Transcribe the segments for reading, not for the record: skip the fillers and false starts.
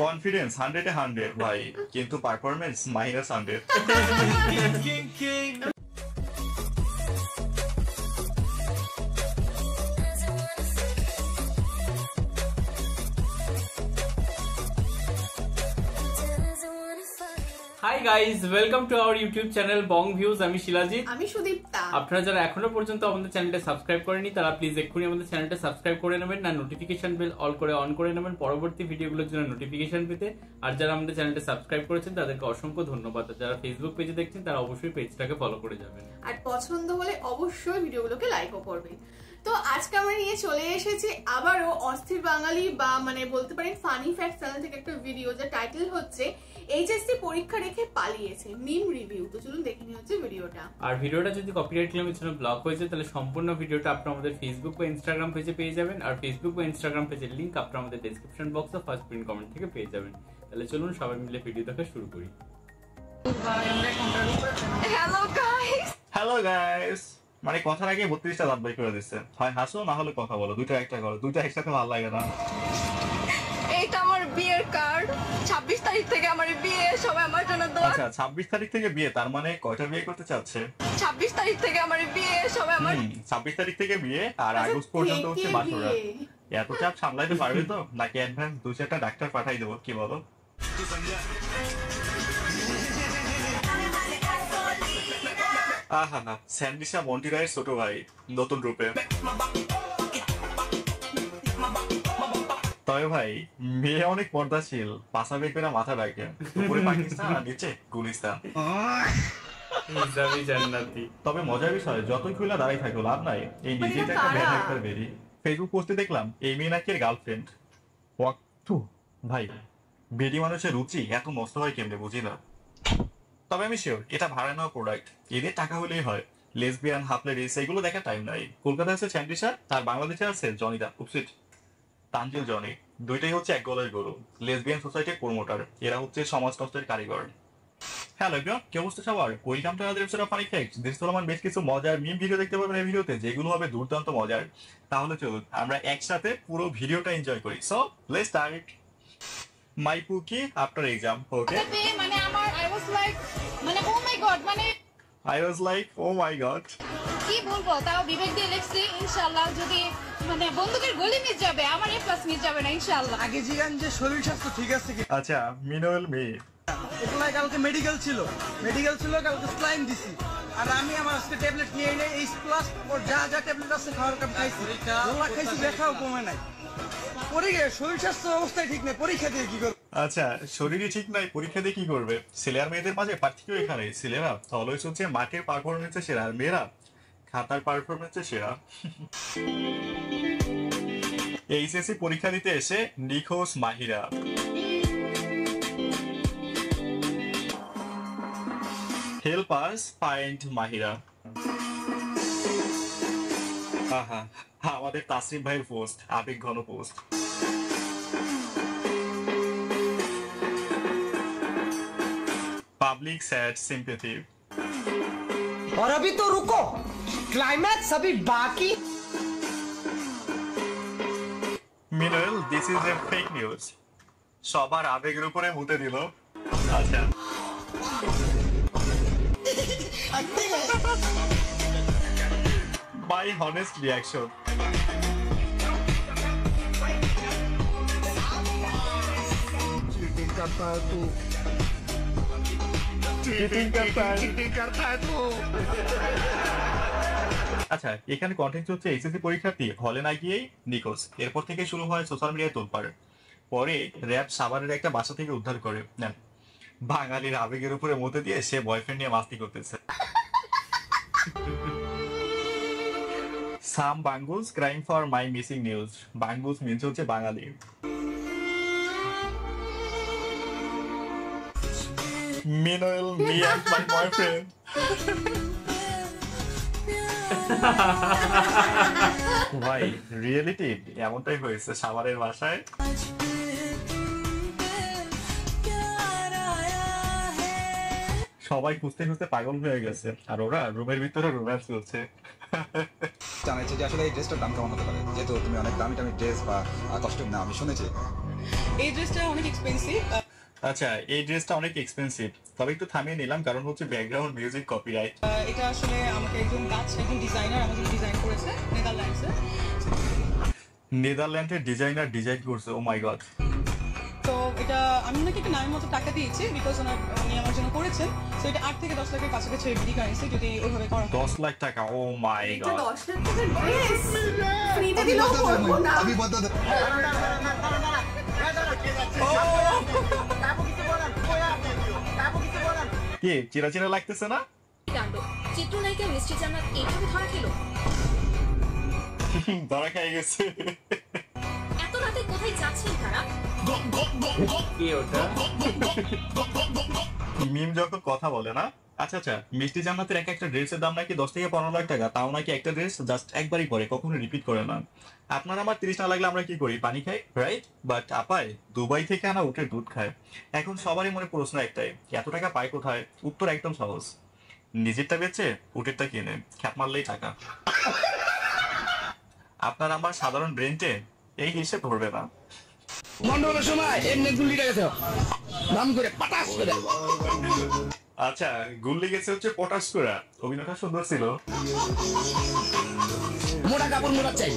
Confidence 100-এ 100 ভাই, কিন্তু performance -100। Hi guys, welcome to our YouTube channel Bong views. আমি শিলাজিৎ, আমি সুদীপ্তা। আপনারা যারা এখনো পর্যন্ত আমাদের চ্যানেলটা সাবস্ক্রাইব করেনি তারা প্লিজ এক্ষুনি আমাদের চ্যানেলটা সাবস্ক্রাইব করে নেবেন, না নোটিফিকেশন বেল অল করে অন করে নেবেন পরবর্তী ভিডিওগুলোর জন্য নোটিফিকেশন পেতে। আর যারা আমাদের চ্যানেলটা সাবস্ক্রাইব করেছেন তাদেরকে অসংখ্য ধন্যবাদ। যারা ফেসবুক পেজে দেখছেন তারা অবশ্যই পেজটাকে ফলো করে যাবেন, আর পছন্দ হলে অবশ্যই ভিডিওগুলোকে লাইকও করবেন। তো আজকে আমরা নিয়ে চলে এসেছি আবারও অস্থির বাঙালি বা মানে বলতে পারেন ফানি ফ্যাক্ট চ্যানেল থেকে একটা ভিডিও, যার টাইটেল হচ্ছে এইচএসসি পরীক্ষা রেখে পালিয়েছে মিম রিভিউ। তো চলুন দেখে নিয়ে হচ্ছে ভিডিওটা। আর ভিডিওটা যদি কপিরাইট ক্লেমের জন্য ব্লক হয়েছে তাহলে সম্পূর্ণ ভিডিওটা আপনারা আমাদের ফেসবুক বা ইনস্টাগ্রাম পেজে পেয়ে যাবেন, আর ফেসবুক বা ইনস্টাগ্রাম পেজের লিংক আপনারা আমাদের ডেসক্রিপশন বক্সে ফার্স্ট পিন কমেন্ট থেকে পেয়ে যাবেন। তাহলে চলুন সবাই মিলে ভিডিও দেখা শুরু করি। হ্যালো গাইস, মানে কথার আগে 32টা দাঁত বাই করে দিচ্ছে। হয় হাসো না হলে কথা বলো, দুইটা একটা করো, দুইটা একসাথে ভালো লাগে না। এইটা আমার বিয়ের কার্ড, 26 তারিখ থেকে আমার বিয়ে, সবাই আমার জন্য দোয়া। আচ্ছা 26 তারিখ থেকে বিয়ে, তার মানে কয়টা বিয়ে করতে চাচ্ছে? 26 তারিখ থেকে আমার বিয়ে, সবাই আমার 26 তারিখ থেকে বিয়ে আর আগস্ট পর্যন্ত হচ্ছে বাসরা। এত চাপ সামলাইতে পারবে তো, নাকি অ্যাডভান্স 2-4টা ডাক্তার পাঠাই দেবো, কি বলো? আহা না, স্যান্ডিসা মন্টি রায়ের ছোট ভাই নতুন রূপে। তবে ভাই মেয়ে অনেক পর্দাশীল, পাশা বেকবেরা মাথা রাখে, উপরে পাকিস্তান আর নিচে গুলিস্তান। তবে মজার বিষয়, যতই খুলে দাঁড়াই থাকো লাভ নাই, এই নিজেই একটা ব্যাড একটা বেরি। ফেসবুক পোস্টে দেখলাম এই মেয়ে নাকি এর গার্লফ্রেন্ড। ভাই বেরি মানুষের রুচি এত নষ্ট হয় কেমনে বুঝি না। তবে আমি শিওর এটা ভাড়া নেওয়া প্রোডাক্ট, এদের টাকা হলেই হয়। লেসবিয়ান, হাফ লেডিস এগুলো দেখার টাইম নাই। কলকাতায় আছে স্যান্ডিসা, আর বাংলাদেশে আছে জনিদা উপসিট তানজিল জনি। দুইটাই হচ্ছে এক গলের গরু, লেসবিয়ান সোসাইটির প্রমোটার। এরা হচ্ছে সমাজ নষ্টের কারিগর। হ্যালো এভরিওয়ান, কি অবস্থা সবার? Welcome to another episode of funny facts. দেশ চলমান বেশ কিছু মজার মিম ভিডিও দেখতে পাবেন এই ভিডিওতে, যেগুলো হবে দুর্দান্ত মজার। তাহলে চলুন আমরা একসাথে পুরো ভিডিওটা এনজয় করি। So let's start. My pookie after exam. Okay, মানে আমার আই ওয়াজ লাইক মানে ও মাই গড, মানে I was like, oh my god. কি বলবো, তাও বিবেক দিয়ে লিখছি। ইনশাআল্লাহ যদি মানে বন্দুকের গুলি মিস যাবে, আমার এ প্লাস মিস যাবে না ইনশাআল্লাহ। আগে জিগান যে শরীর স্বাস্থ্য ঠিক আছে কি? আচ্ছা মিনুল মি ওগুলাই কালকে মেডিকেল ছিল, কালকে স্লাইন দিছি। আর আমি আমার আজকে ট্যাবলেট নিয়ে এনে এই প্লাস ওর যা যা ট্যাবলেট আছে খাওয়ার কাম খাইছি, ওগুলা খাইছি, দেখাও কমে নাই। পরীক্ষা শরীর স্বাস্থ্য অবস্থায় ঠিক নেই, পরীক্ষা দিয়ে কি করবে? আচ্ছা শরীরই ঠিক নাই, পরীক্ষা দিয়ে কি করবে? ছেলে আর মেয়েদের মাঝে পার্থক্য এখানে। ছেলেরা অলওয়েজ হচ্ছে মাঠের পারফরমেন্সে সেরা, আর মেয়েরা খাতার পারফরমেন্সে সেরা। এইচএসসি পরীক্ষা দিতে এসে নিখোঁজ Mahira. Help us find Mahira. আহা, আমাদের তাসরিফ ভাইয়ের পোস্ট, আবেগ ঘন পোস্ট। Public sad sympathy. और अभी तो रुको, क्लाइमैक्स अभी बाकी। Meanwhile, this is a fake news. সবার আবেগের উপরে মুতে দিল। আচ্ছা my honest reaction. चीटिंग करता है तू, আচ্ছা এখানে কন্টেন্ট হচ্ছে এইচএসসি পরীক্ষার্থী হলে না গিয়েই নিখোঁজ। এরপর থেকে শুরু হয় সোশ্যাল মিডিয়ায় তোলপাড়। পরে র‍্যাব সাভারের একটা বাসা থেকে উদ্ধার করে নেন। বাঙালির আবেগের উপরে মতে দিয়ে সে বয়ফ্রেন্ড নিয়ে মাস্তি করতেছে। সাম বাঙ্গুস crime for my missing news. বাঙ্গুস মিনস হচ্ছে Bengali. Meanwhile, me and my boyfriend. ভাই রিয়েলিটি এমনটাই হয়েছে সাভারের বাসায়। সবাই খুঁজতে খুঁজতে পাগল হয়ে গেছে আর ওরা রুমের ভিতরে রোম্যান্স করছে। জানাইছে যে আসলে এই ড্রেসটার দাম কেমন হতে পারে, যেহেতু তুমি অনেক দামি দামি ড্রেস বা কস্টিউম না আমি শুনেছি। এই ড্রেসটা অনেক এক্সপেন্সিভ। আচ্ছা, এই ড্রেসটা অনেক এক্সপেন্সিভ, তবে একটু থামিয়ে নিলাম কারণ হচ্ছে ব্যাকগ্রাউন্ড মিউজিক কপিরাইট। এটা আসলে আমাকে একজন ডিজাইনার আমাকে ডিজাইন করেছে নেদারল্যান্ডসে। নেদারল্যান্ডের ডিজাইনার ডিজাইন করছে, ও মাই গড। তো এটা আমি ওনাকে একটা নামের মতো টাকা দিয়েছি বিকজ উনি আমার জন্য করেছেন। তো এটা 8 থেকে 10 লাখের কাছাকাছি বিডি কারেন্সি যদি ওইভাবে করা হয়। 10 লাখ টাকা, ও মাই এটা গড। 10 লাখ টাকার ড্রেস ফ্রিতে দিলেও পরবো না। আমি বলতে কে চিরা চিরা লাগতেছে না? কাণ্ড, চিত্রনায়িকা মিষ্টি জান্নাত এইভাবে ধরা খেল। ধরা খেয়ে গেছে। এত রাতে কোথায় যাচ্ছেন তারা? কি ওটা? মিম যখন কথা বলে না। আচ্ছা আচ্ছা, মিষ্টি জান্নাতের এক একটা ড্রেসের দাম নাকি 10 থেকে 15 লাখ টাকা, তাও নাকি একটা ড্রেস জাস্ট একবারই পরে, কখনো রিপিট করে না। আপনার আমার 30 না লাগলে আমরা কি করি? পানি খাই, রাইট? বাট আপায় দুবাই থেকে আনা উটের দুধ খায়। এখন সবারই মনে প্রশ্ন একটাই, এত টাকা পায় কোথায়? উত্তর একদম সহজ, নিজেরটা বেচে উটেরটা কিনে খ্যাপ মারলেই টাকা। আপনার আমার সাধারণ ব্রেনটে এই হিসেব ধরবে না। মন্ডলের সময় এমনি গুলিটা গেছে নাম করে পাটাস করে। আচ্ছা, গুল্লি গেছে হচ্ছে পটাশ করা। অভিনয়টা সুন্দর ছিল। মোটা কাপড় মোটা চাই,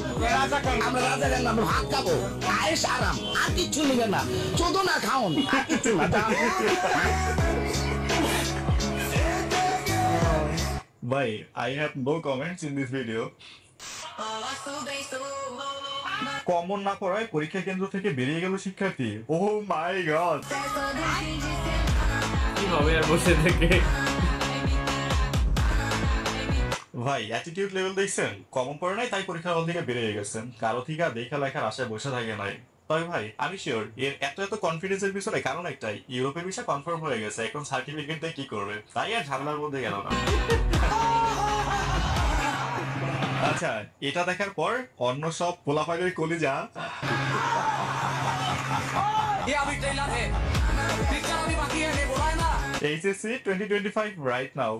আমরা রাজা গান আমরা ভাত খাবো, আয়েস আরাম, আর কিচ্ছু নেবে না, চোদো না খাওন, আর কিচ্ছু না। ভাই, I have no comments in this video. Common না করায় পরীক্ষা কেন্দ্র থেকে বেরিয়ে গেল শিক্ষার্থী। ও মাই গড। কি হবে আর বসে থেকে? ভাই, অ্যাটিটিউড লেভেল দেখছেন? কমন পড়ে নাই তাই পরীক্ষার হল থেকে বেরিয়ে গেছেন, কারো থেকে দেখা লেখার আশায় বসে থাকে নাই। তবে ভাই আমি শিওর এর এত কনফিডেন্সের পিছনে কারণ একটাই, ইউরোপের বিষয় কনফার্ম হয়ে গেছে, এখন সার্টিফিকেট দিয়ে কি করবে, তাই আর ঝামেলার মধ্যে গেল না। আচ্ছা, এটা দেখার পর অন্য সব পোলাপাইলের কলিজা HSC 2025 right now।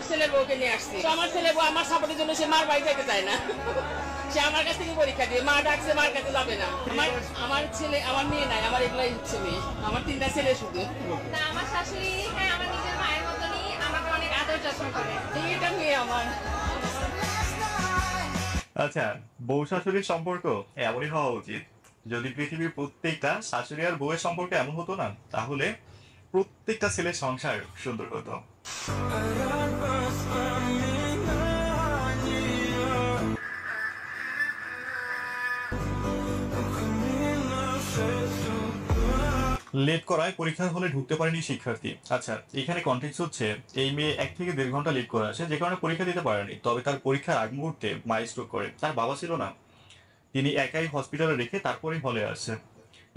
ছেলের বউকে নিয়ে আসছি, তো আমার ছেলে বউ আমার সাপোর্টের জন্য সে মার বাড়ি যেতে চায় না, সে আমার কাছ থেকে পরীক্ষা দিয়ে মা ডাকছে, মার কাছে যাবে না। আমার ছেলে, আমার মেয়ে নাই, আমার এগুলাই হচ্ছে মেয়ে, আমার 3টা ছেলে শুধু। না, আমার শাশুড়ি হ্যাঁ আমার নিজের মায়ের মতনই আমাকে অনেক আদর যত্ন করে। এটা মেয়ে আমার। আচ্ছা, বউ শাশুড়ির সম্পর্ক এমনই হওয়া উচিত। যদি পৃথিবীর প্রত্যেকটা শাশুড়ি আর বউয়ের সম্পর্ক এমন হতো না, তাহলে প্রত্যেকটা ছেলের সংসার সুন্দর হতো। লেট করায় পরীক্ষার হলে ঢুকতে পারেনি শিক্ষার্থী। আচ্ছা, এখানে কনটেক্সট হচ্ছে এই মেয়ে 1 থেকে 1.5 ঘন্টা লেট করে আসে, যে কারণে পরীক্ষা দিতে পারেনি। তবে তার পরীক্ষার আগ মুহূর্তে মাইল স্ট্রোক করে, তার বাবা ছিল না, তিনি একাই হসপিটালে রেখে তারপরেই হলে আসছে।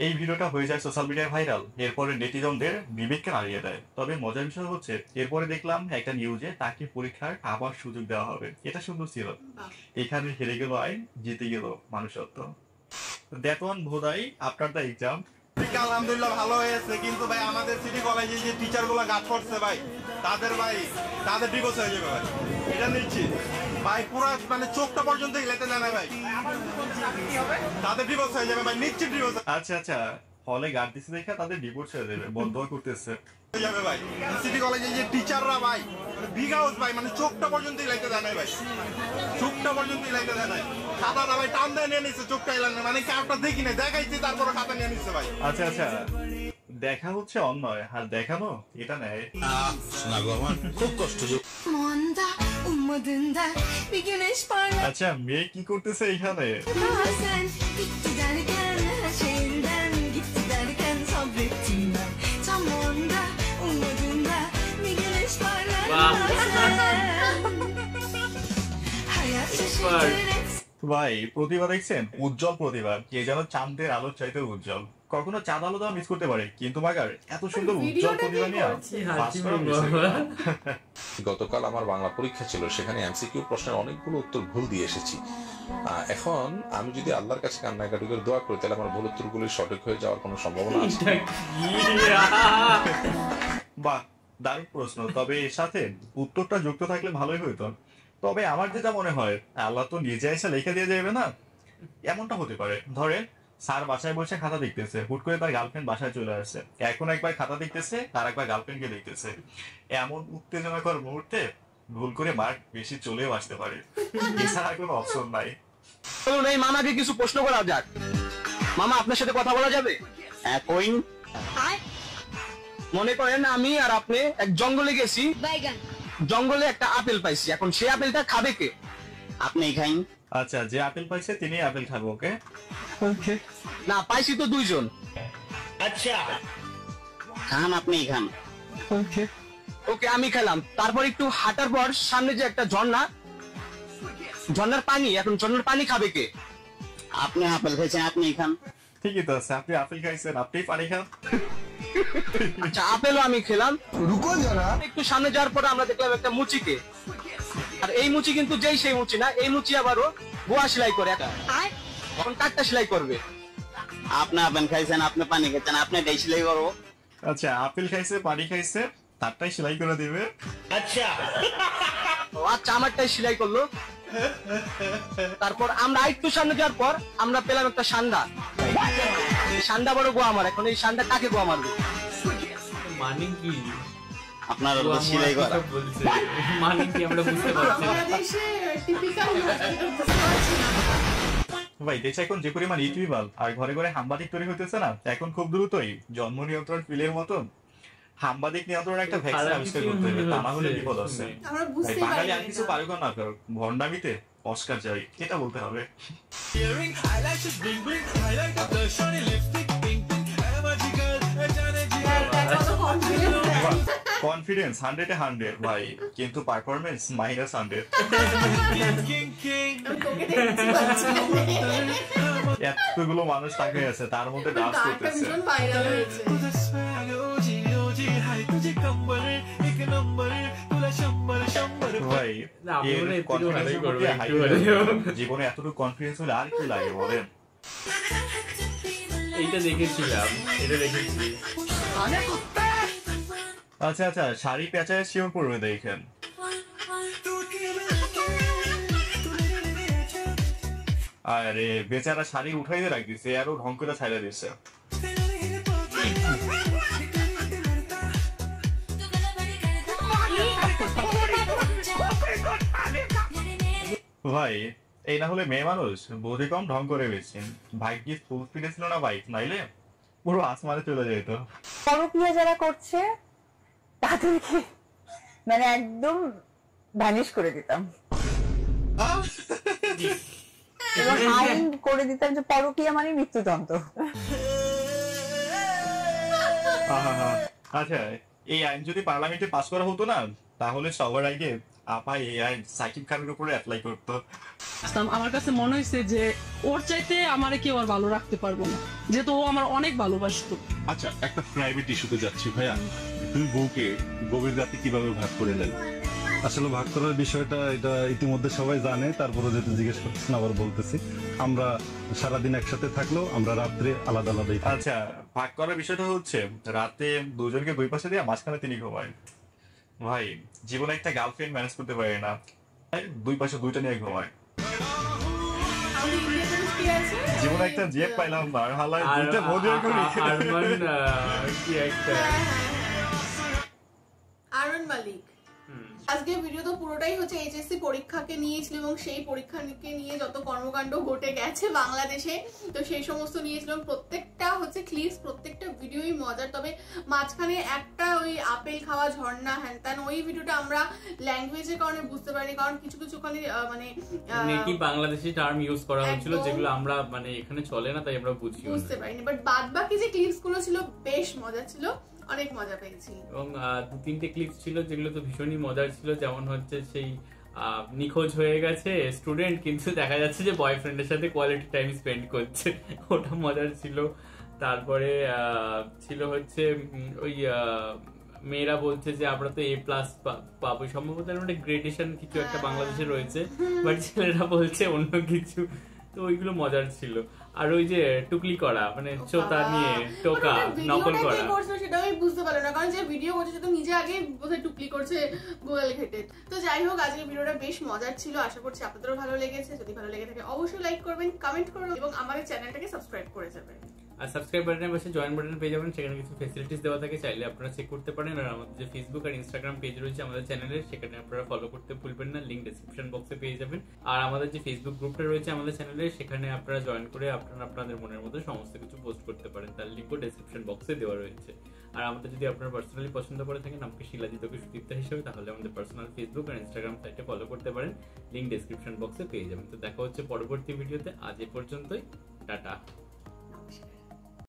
এই ভিডিওটা হয়ে যায় সোশ্যাল মিডিয়ায় ভাইরাল, এরপরে নেটিজনদের বিবেককে নাড়িয়ে দেয়। তবে মজার বিষয় হচ্ছে এরপরে দেখলাম একটা নিউজে তাকে পরীক্ষার আবার সুযোগ দেওয়া হবে। এটা সুন্দর ছিল। এখানে হেরে গেল আইন, জিতে গেল মানুষত্ব। দ্যাট ওয়ান ভোদাই আফটার দ্য এক্সাম। আলহামদুলিল্লাহ ভালো হয়েছে, কিন্তু ভাই আমাদের সিটি কলেজে যে টিচার গুলো গাছ করছে ভাই, তাদের ডিভোর্স হয়ে যাবে ভাই, এটা নিশ্চিত ভাই। পুরো মানে চোখটা পর্যন্ত লেতে জানায় ভাই, তাদের ডিভোর্স হয়ে যাবে ভাই, নিশ্চিত ডিভোর্স। আচ্ছা আচ্ছা, হলে গান দিচ্ছে দেখে তাদের ডিভোর্স হয়ে যাবে, বন্ধ করতেছে হয়ে যাবে ভাই। সিটি কলেজে যে টিচাররা ভাই বিগ হাউস ভাই, মানে চোখটা পর্যন্তই লাইতে জানায় ভাই, চোখটা পর্যন্তই লাইতে জানায়। খাতাটা ভাই টান দিয়ে নিয়ে নিচ্ছে, চোখটা এলাম না, মানে কাউটা দেখি না, দেখাইছি তারপরে খাতা নিয়ে নিচ্ছে ভাই। আচ্ছা আচ্ছা, দেখা হচ্ছে অন্যয় আর দেখানো এটা নেয়। খুব কষ্ট। মন্দা ummadığında bir güneş parlar. আচ্ছা, মেয়ে কি করতেছে এখানে? Sen gitti derken her şeyinden gitti derken sabrettim ben. Tam onda ummadığında bir güneş parlar. Hayat şaşırtır. ভাই, প্রতিভা দেখছেন? উজ্জ্বল প্রতিভা, এ যেন চাঁদের আলোর চাইতে উজ্জ্বল। কখনো চাঁদ আলো দেওয়া মিস করতে পারে, কিন্তু মাগার এত সুন্দর উজ্জ্বল ভিডিওটা কি প্রতিভা নিয়ে করছে? পাস করা miss হয়ে গেল। গতকাল আমার বাংলা পরীক্ষা ছিল, সেখানে এমসিকিউ প্রশ্নের অনেকগুলো উত্তর ভুল দিয়ে এসেছি। এখন আমি যদি আল্লাহর কাছে কান্নাকাটি করে দোয়া করি, তাহলে আমার ভুল উত্তরগুলি সঠিক হয়ে যাওয়ার কোনো সম্ভাবনা আছে? বাহ, দারুণ প্রশ্ন। তবে এর সাথে উত্তরটা যুক্ত থাকলে ভালোই হইতো। তবে আমার যেটা মনে হয়, আল্লাহ তো নিজে এসে লিখে দিয়ে যাবে না, এমনটা হতে পারে। ধরেন স্যার বাসায় বসে খাতা দেখতেছে, হুট করে তার গার্লফ্রেন্ড বাসায় চলে আসছে, এখন একবার খাতা দেখতেছে, তার একবার গার্লফ্রেন্ডকে দেখতেছে। এমন উত্তেজনাকর মুহূর্তে ভুল করে মার্ক বেশি চলেও আসতে পারে, এছাড়া কোনো অপশন নাই। চলুন এই মামাকে কিছু প্রশ্ন করা যাক। মামা, আপনার সাথে কথা বলা যাবে? হ্যাঁ, কইন। মনে করেন আমি আর আপনি এক জঙ্গলে গেছি, জঙ্গলে একটা আপেল পাইছি, এখন সেই আপেলটা খাবে কে? আপনি খাইন। আচ্ছা, যে আপেল পাইছে তিনি আপেল খাবো। ওকে, না, পাইছি তো দুইজন। আচ্ছা, খান, আপনি খান। ওকে, আমি খেলাম। তারপর একটু হাঁটার পর সামনে যে একটা ঝর্ণা, ঝর্ণার পানি, এখন ঝর্ণার পানি খাবে কে? আপনি আপেল খাইছেন, আপনি খান। ঠিকই তো আছে, আপনি আপেল খাইছেন, আপনি পানি খান। আচ্ছা, আপেলও আমি খেলাম। রুকো যারা, একটু সামনে যাওয়ার পর আমরা দেখলাম একটা মুচিকে, আর এই মুচি কিন্তু যেই সেই মুচি না, এই মুচি আবারও বোয়া সেলাই করে। এখন কাঠটা সেলাই করবে। আপনি আপেল খাইছেন, আপনি পানি খাইছেন, আপনি এটাই সেলাই করবো। আচ্ছা, আপেল খাইছে, পানি খাইছে, তারটাই সেলাই করে দিবে। আচ্ছা, আচ্ছা, আমারটাই সেলাই করলো। তারপর আমরা একটু সামনে যাওয়ার পর আমরা পেলাম একটা সান্ডা। সান্ডা বড় গোয়া আমার, এখন এই সান্ডা কাকে গোয়া মারবে? মানে কি আপনার সেলাই করা বলছে, মানে কি আমরা বুঝতে পারছি না। বাংলাদেশে টিপিক্যাল বুঝতে পারছি না। ভাই, দেশে এখন যে পরিমাণ ইউটিউবার আর ঘরে ঘরে সাংবাদিক তৈরি হইতেছে না, এখন খুব দ্রুতই জন্ম নিয়ন্ত্রণ পিলের মতন সাংবাদিক নিয়ন্ত্রণ একটা ভ্যাকসিন আবিষ্কার করতে হবে, তা না হলে বিপদ আছে। আমরা ভাই, বুঝতে বাঙালি পারি আর কিছু পারবে না, ভন্ডামিতে অস্কার চাই, এটা বলতে হবে। কনফিডেন্স 100-এ 100 ভাই, কিন্তু পারফরমেন্স -100। এতগুলো মানুষ তাকে আছে, তার মধ্যে ডান্স করতেছে। ভাই, জীবনে এতটুকু কনফিডেন্স হলে আর কি লাগে বলেন? এইটা দেখেছিলাম, এটা দেখেছি। আচ্ছা আচ্ছা, শাড়ি পেঁচায় শিওর পড়বে দেখেন। আরে বেচারা শাড়ি উঠাই দিয়ে রাখতেছে, আরো ঢং করে ছাইড়া দিচ্ছে। ভাই, এই না হলে মেয়ে মানুষ, বোধে কম ঢং করে বেশি। বাইক কি ফুল স্পিডে ছিল না বাইক, নাইলে পুরো আসমানে চলে যেত। পরকীয়া যারা করছে তাদেরকে মানে একদম ভ্যানিশ করে দিতাম এবং আইন করে দিতাম যে পরকীয়া মানে মৃত্যুদণ্ড। আচ্ছা, এই আইন যদি পার্লামেন্টে পাস করা হতো না, তাহলে সবার আগে আপা এই আইন সাকিব খানের উপরে অ্যাপ্লাই করতো। আমার কাছে মনে হয়েছে যে ওর চাইতে আমারে কেউ আর ভালো রাখতে পারবো না, যেহেতু ও আমার অনেক ভালোবাসতো। আচ্ছা, একটা প্রাইভেট ইস্যুতে যাচ্ছি ভাইয়া, তুমি বউকে গভীর রাতে কিভাবে ভাগ করে নেন? আসলে ভাগ করার বিষয়টা এটা ইতিমধ্যে সবাই জানে, তারপরে যেহেতু জিজ্ঞেস করতেছেন আবার বলতেছি, আমরা সারাদিন একসাথে থাকলেও আমরা রাত্রে আলাদা আলাদাই। আচ্ছা, ভাগ করার বিষয়টা হচ্ছে রাতে দুজনকে দুই পাশে দিয়ে মাঝখানে তিনি ঘুমায়। ভাই, জীবনে একটা গার্লফ্রেন্ড ম্যানেজ করতে পারে না, দুই পাশে দুইটা নিয়ে ঘুমায়। জীবনে একটা জেব পাইলাম না, হালায় দুইটা মডিয়া করে কি একটা আরুন মালিক। আজকে ভিডিও তো পুরোটাই হচ্ছে এইচএসসি পরীক্ষাকে নিয়েছিল এবং সেই পরীক্ষাকে নিয়ে যত কর্মকাণ্ড ঘটে গেছে বাংলাদেশে, তো সেই সমস্ত নিয়েছিলাম। প্রত্যেকটা হচ্ছে ক্লিপস, প্রত্যেকটা ভিডিওই মজার। তবে মাঝখানে একটা ওই আপেল খাওয়া ঝর্ণা হ্যান ত্যান ওই ভিডিওটা আমরা ল্যাঙ্গুয়েজের কারণে বুঝতে পারিনি, কারণ কিছু কিছু মানে নেটিভ বাংলাদেশি টার্ম ইউজ করা হয়েছিল যেগুলো আমরা মানে এখানে চলে না, তাই আমরা বুঝতে পারিনি। বাট বাদ বাকি যে ক্লিপস গুলো ছিল বেশ মজা ছিল, অনেক মজা পেয়েছি। এবং দু তিনটে ক্লিপ ছিল যেগুলো তো ভীষণই মজার ছিল, যেমন হচ্ছে সেই নিখোঁজ হয়ে গেছে স্টুডেন্ট, কিন্তু দেখা যাচ্ছে যে বয়ফ্রেন্ডের সাথে কোয়ালিটি টাইম স্পেন্ড করছে, ওটা মজার ছিল। তারপরে ছিল হচ্ছে ওই মেয়েরা বলছে যে আমরা তো A+ পাবো, সম্ভবত একটা গ্রেডেশন কিছু একটা বাংলাদেশে রয়েছে, বাট ছেলেরা বলছে অন্য কিছু। তো ওইগুলো মজার ছিল। আর ওই যে টুকলি করা, মানে চোতা নিয়ে টোকা নকল করা, সেটা আমি বুঝতে পারলাম না, কারণ যে ভিডিও করছে সে তো নিজে আগে বোধহয় টুকলি করছে গুগল ঘেটে। তো যাই হোক, আজকে ভিডিওটা বেশ মজার ছিল, আশা করছি আপনাদেরও ভালো লেগেছে। যদি ভালো লেগে থাকে অবশ্যই লাইক করবেন, কমেন্ট করবেন এবং আমাদের চ্যানেলটাকে সাবস্ক্রাইব করে যাবেন। আর সাবস্ক্রাইব বাটনের পাশে জয়েন বাটন পেয়ে যাবেন, সেখানে কিছু ফ্যাসিলিটিস দেওয়া থাকে, চাইলে আপনারা চেক করতে পারেন। আর আমাদের যে ফেসবুক আর ইনস্টাগ্রাম পেজ রয়েছে আমাদের চ্যানেলের, সেখানে আপনারা ফলো করতে ভুলবেন না, লিংক ডেসক্রিপশন বক্সে পেয়ে যাবেন। আর আমাদের যে ফেসবুক গ্রুপটা রয়েছে আমাদের চ্যানেলে, সেখানে আপনারা জয়েন করে আপনারা আপনাদের মনের মতো সমস্ত কিছু পোস্ট করতে পারেন, তার লিঙ্কও ডেসক্রিপশন বক্সে দেওয়া রয়েছে। আর আমাদের যদি আপনারা পার্সোনালি পছন্দ করে থাকেন আমাকে শিলাজিৎ ওকে সুদীপ্তা হিসেবে, তাহলে আমাদের পার্সোনাল ফেসবুক আর ইনস্টাগ্রাম সাইটে ফলো করতে পারেন, লিংক ডেসক্রিপশন বক্সে পেয়ে যাবেন। তো দেখা হচ্ছে পরবর্তী ভিডিওতে, আজ এ পর্যন্তই, টাটা।